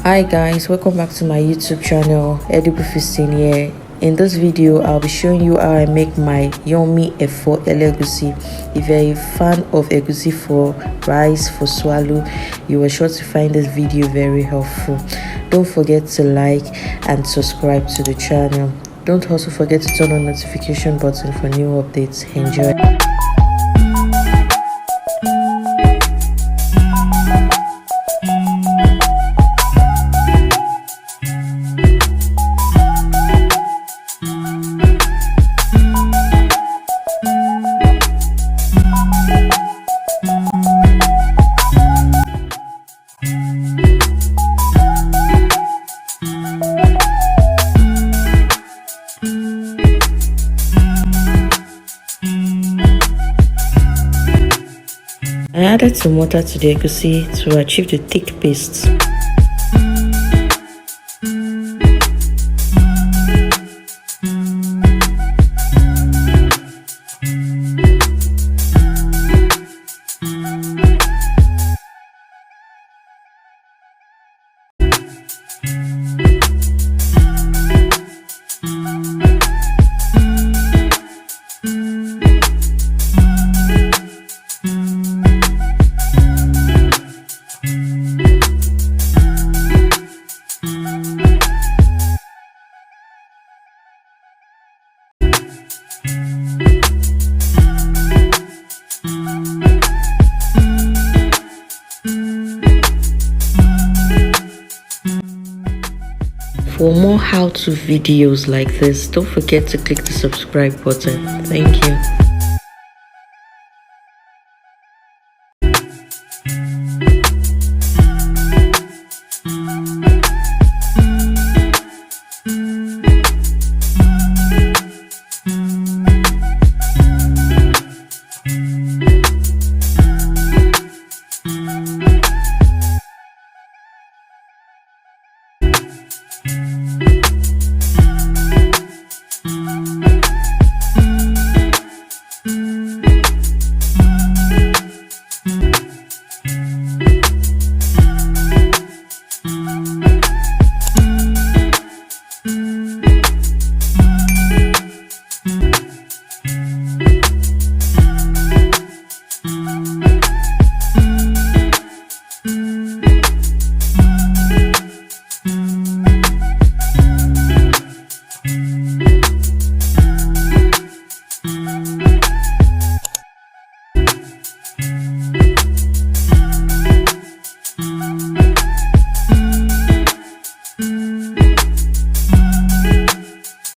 Hi guys, welcome back to my YouTube channel, Edible Feasting here. In this video, I'll be showing you how I make my yummy Efo Elegusi. If you're a fan of egusi for rice, for swallow, you are sure to find this video very helpful. Don't forget to like and subscribe to the channel. Don't also forget to turn on the notification button for new updates. Enjoy. I added some water to the egusi to achieve the thick paste. For more how-to videos like this, don't forget to click the subscribe button. Thank you.